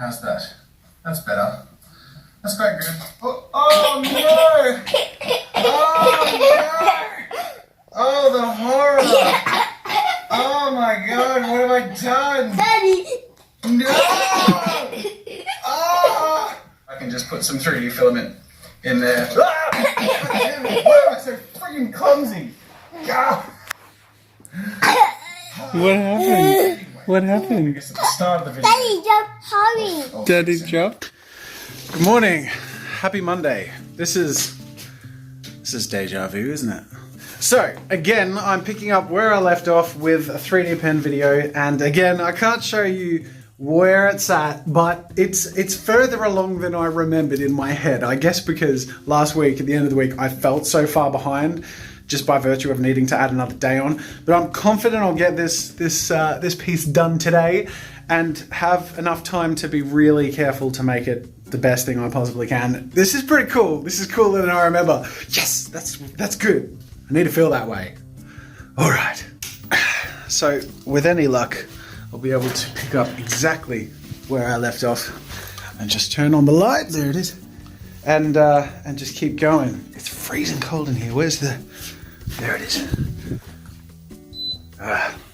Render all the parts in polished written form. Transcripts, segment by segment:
How's that? That's better. That's quite good. Oh no! Oh no! Oh, the horror! Oh my god, what have I done? Daddy! No! Oh! I can just put some 3D filament in there. Ah! Why am I so freaking clumsy? Ah! What happened? What happened? I guess at the start of the video. Daddy, just hurry! Daddy jumped. Good morning. Happy Monday. This is deja vu, isn't it? So, again, I'm picking up where I left off with a 3D pen video, and again, I can't show you where it's at, but it's further along than I remembered in my head. I guess because last week, at the end of the week, I felt so far behind, just by virtue of needing to add another day on. But I'm confident I'll get this piece done today, and have enough time to be really careful to make it the best thing I possibly can. This is pretty cool. This is cooler than I remember. Yes, that's good. I need to feel that way. All right. So with any luck, I'll be able to pick up exactly where I left off and just turn on the light. There it is. And just keep going. It's freezing cold in here. There it is.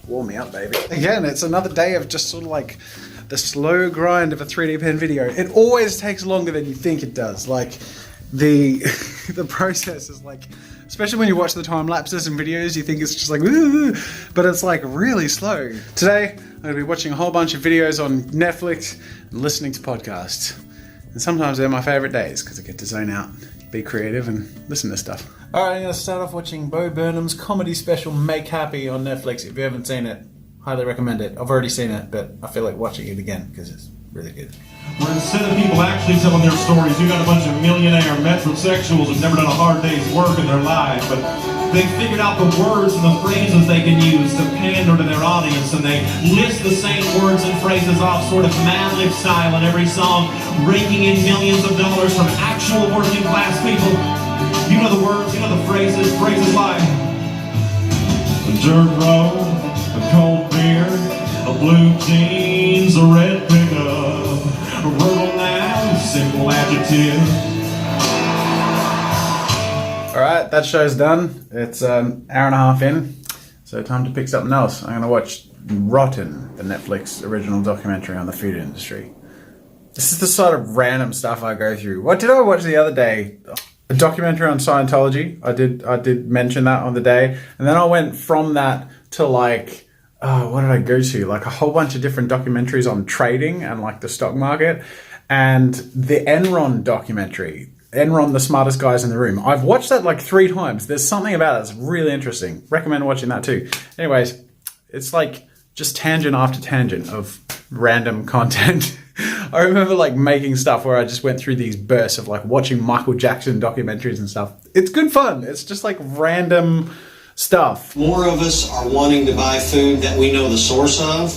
Warm me up, baby. Again, it's another day of just sort of like the slow grind of a 3D pen video. It always takes longer than you think it does. Like the process is like, especially when you watch the time lapses and videos, you think it's just like, ooh, but it's like really slow. Today, I'm gonna be watching a whole bunch of videos on Netflix and listening to podcasts. And sometimes they're my favorite days because I get to zone out, be creative and listen to stuff. All right, I'm gonna start off watching Bo Burnham's comedy special, Make Happy, on Netflix. If you haven't seen it, highly recommend it. I've already seen it, but I feel like watching it again because it's really good. Where instead of people actually telling their stories, you got a bunch of millionaire metrosexuals who've never done a hard day's work in their lives, but they figured out the words and the phrases they can use to pander to their audience, and they list the same words and phrases off sort of Mad Lib style in every song, raking in millions of dollars from actual working class people. You know the words, you know the phrases like a dirt road, a cold beer, a blue jeans, a red pickup, a rural now, simple adjective. Alright, that show's done. It's an hour and a half in, so time to pick something else. I'm going to watch Rotten, the Netflix original documentary on the food industry. This is the sort of random stuff I go through. What did I watch the other day? A documentary on Scientology. I did mention that on the day. And then I went from that to like, what did I go to? Like a whole bunch of different documentaries on trading and like the stock market. And the Enron documentary. Enron, the smartest guys in the room. I've watched that like 3 times. There's something about it that's really interesting. Recommend watching that too. Anyways, it's like just tangent after tangent of random content. I remember like making stuff where I just went through these bursts of like watching Michael Jackson documentaries and stuff. It's good fun. It's just like random stuff. More of us are wanting to buy food that we know the source of.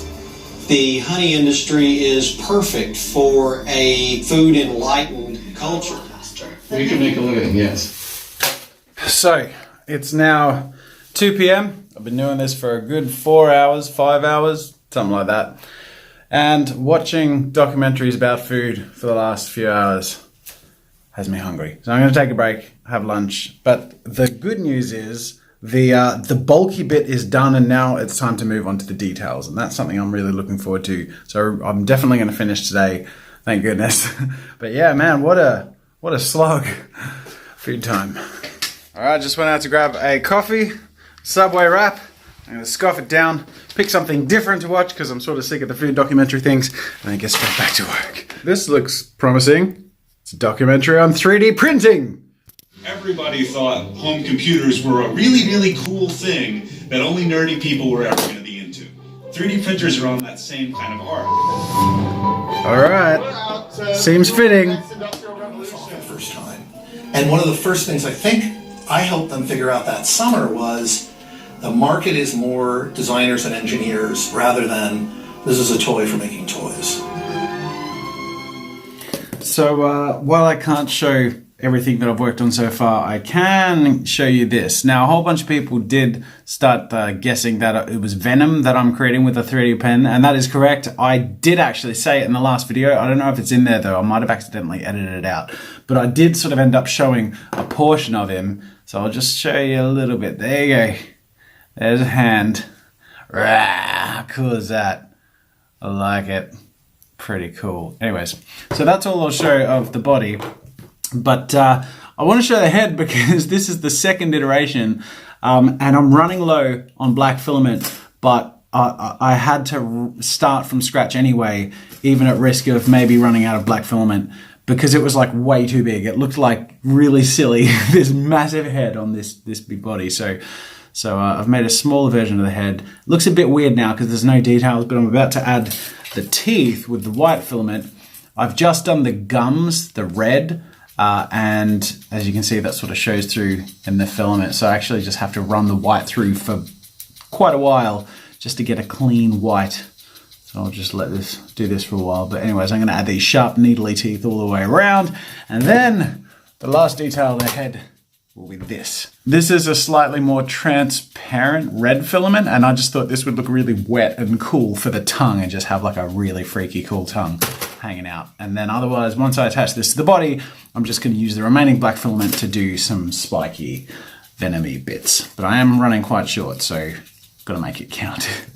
The honey industry is perfect for a food enlightened culture. We can make a living, yes. So, it's now 2 p.m. I've been doing this for a good 4 hours, 5 hours, something like that. And watching documentaries about food for the last few hours has me hungry. So I'm going to take a break, have lunch. But the good news is the bulky bit is done, and now it's time to move on to the details. And that's something I'm really looking forward to. So I'm definitely going to finish today. Thank goodness. But yeah, man, what a slog. Food time. All right, just went out to grab a coffee, Subway wrap. I'm going to scoff it down, pick something different to watch because I'm sort of sick of the food documentary things, and then get straight back to work. This looks promising. It's a documentary on 3D printing. Everybody thought home computers were a really, really cool thing that only nerdy people were ever going to be into. 3D printers are on that same kind of arc. All right. Seems fitting. For the first time. And one of the first things I think I helped them figure out that summer was the market is more designers and engineers rather than this is a toy for making toys. So while I can't show everything that I've worked on so far, I can show you this. Now, a whole bunch of people did start guessing that it was Venom that I'm creating with a 3D pen, and that is correct. I did actually say it in the last video. I don't know if it's in there though. I might have accidentally edited it out, but I did sort of end up showing a portion of him. So I'll just show you a little bit. There you go. There's a hand. Rah, how cool is that? I like it. Pretty cool. Anyways, so that's all I'll show of the body. But I want to show the head because this is the second iteration, and I'm running low on black filament, but I had to start from scratch anyway, even at risk of maybe running out of black filament, because it was like way too big. It looked like really silly, this massive head on this big body. So I've made a smaller version of the head. It looks a bit weird now because there's no details, but I'm about to add the teeth with the white filament. I've just done the gums, the red, and as you can see, that sort of shows through in the filament. So I actually just have to run the white through for quite a while just to get a clean white. So I'll just let this do this for a while. But anyways, I'm going to add these sharp needly teeth all the way around. And then the last detail of the head will be this. This is a slightly more transparent red filament, and I just thought this would look really wet and cool for the tongue and just have like a really freaky cool tongue hanging out. And then otherwise, once I attach this to the body, I'm just going to use the remaining black filament to do some spiky, venomy bits. But I am running quite short, so got to make it count.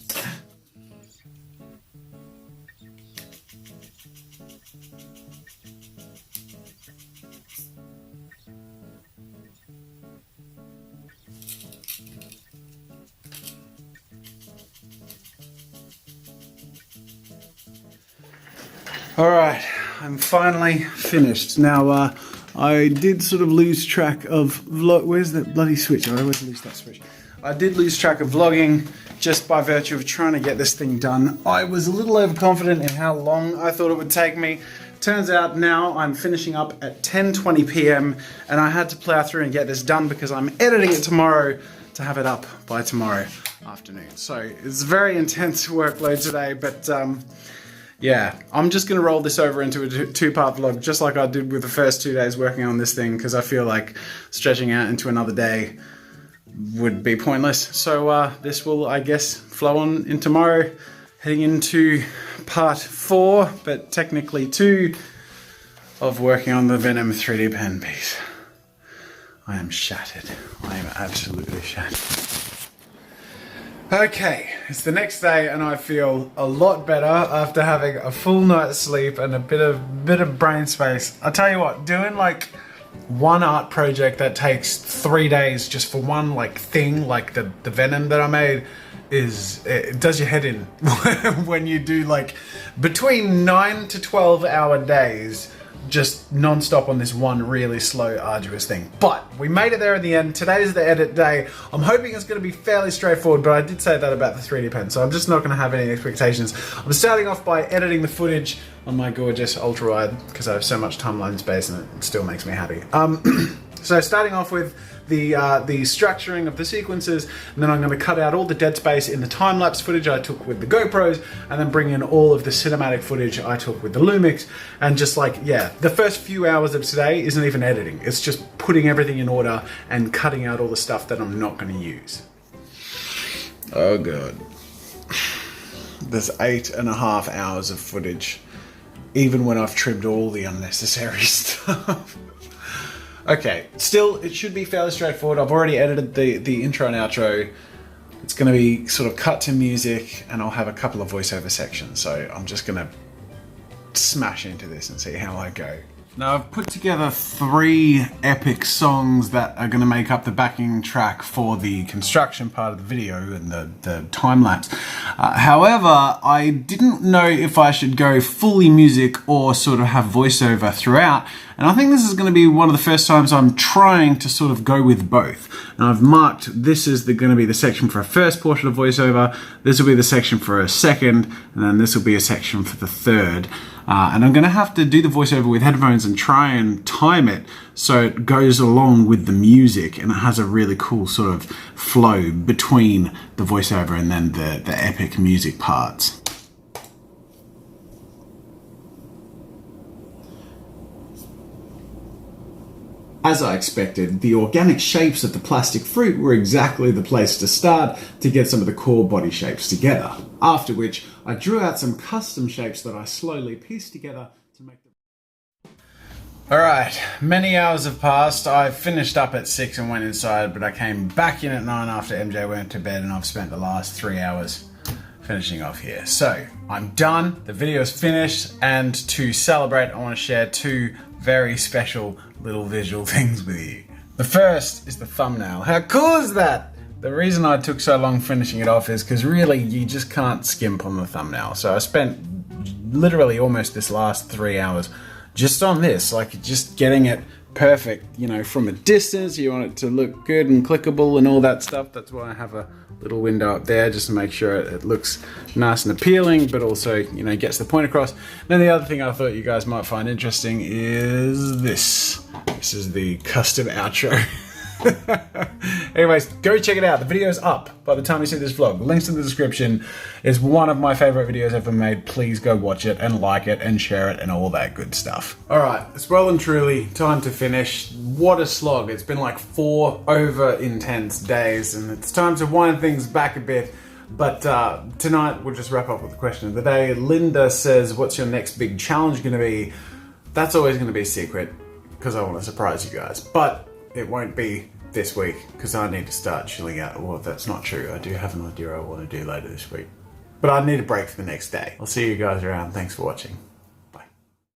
All right, I'm finally finished. Now, I did sort of lose track of where's that bloody switch? I always lose that switch. I did lose track of vlogging just by virtue of trying to get this thing done. I was a little overconfident in how long I thought it would take me. Turns out now I'm finishing up at 10:20 p.m. and I had to plow through and get this done because I'm editing it tomorrow to have it up by tomorrow afternoon. So it's a very intense workload today, but yeah, I'm just going to roll this over into a two-part vlog, just like I did with the first 2 days working on this thing, because I feel like stretching out into another day would be pointless. So this will, I guess, flow on in tomorrow, heading into part 4, but technically 2, of working on the Venom 3D pen piece. I am shattered. I am absolutely shattered. Okay, it's the next day and I feel a lot better after having a full night's sleep and a bit of brain space. I tell you what, doing like one art project that takes 3 days just for one like thing, like the Venom that I made, it does your head in when you do like between 9 to 12 hour days just non-stop on this one really slow, arduous thing. But we made it there in the end. Today's the edit day. I'm hoping it's going to be fairly straightforward, but I did say that about the 3D pen, so I'm just not going to have any expectations. I'm starting off by editing the footage on my gorgeous ultra-wide because I have so much timeline space and it still makes me happy. So starting off with the structuring of the sequences, and then I'm going to cut out all the dead space in the time-lapse footage I took with the GoPros, and then bring in all of the cinematic footage I took with the Lumix, and just like, yeah, the first few hours of today isn't even editing, it's just putting everything in order and cutting out all the stuff that I'm not going to use. Oh god. There's 8.5 hours of footage, even when I've trimmed all the unnecessary stuff. Okay, still, it should be fairly straightforward. I've already edited the intro and outro. It's going to be sort of cut to music, and I'll have a couple of voiceover sections, so I'm just going to smash into this and see how I go. Now, I've put together 3 epic songs that are going to make up the backing track for the construction part of the video and the time-lapse. However, I didn't know if I should go fully music or sort of have voiceover throughout, and I think this is going to be one of the first times I'm trying to sort of go with both. And I've marked this is going to be the section for a first portion of voiceover, this will be the section for a second, and then this will be a section for the third. And I'm going to have to do the voiceover with headphones and try and time it so it goes along with the music and it has a really cool sort of flow between the voiceover and then the epic music parts. As I expected, the organic shapes of the plastic fruit were exactly the place to start to get some of the core body shapes together. After which, I drew out some custom shapes that I slowly pieced together to make them. Alright, many hours have passed. I finished up at 6 and went inside, but I came back in at 9 after MJ went to bed, and I've spent the last 3 hours finishing off here. So, I'm done, the video's finished, and to celebrate, I want to share 2 very special little visual things with you. The first is the thumbnail. How cool is that? The reason I took so long finishing it off is because really you just can't skimp on the thumbnail. So I spent literally almost this last 3 hours just on this, like just getting it perfect, you know, from a distance. You want it to look good and clickable and all that stuff. That's why I have a little window up there just to make sure it looks nice and appealing, but also, you know, gets the point across. Then the other thing I thought you guys might find interesting is this. This is the custom outro. Anyways, go check it out. The video's up by the time you see this vlog. The link's in the description. It's one of my favorite videos ever made. Please go watch it and like it and share it and all that good stuff. Alright, it's well and truly time to finish. What a slog. It's been like 4 over intense days, and it's time to wind things back a bit. But tonight we'll just wrap up with the question of the day. Linda says, what's your next big challenge going to be? That's always going to be a secret because I want to surprise you guys. But it won't be this week because I need to start chilling out. Well, that's not true. I do have an idea I want to do later this week. But I need a break for the next day. I'll see you guys around. Thanks for watching.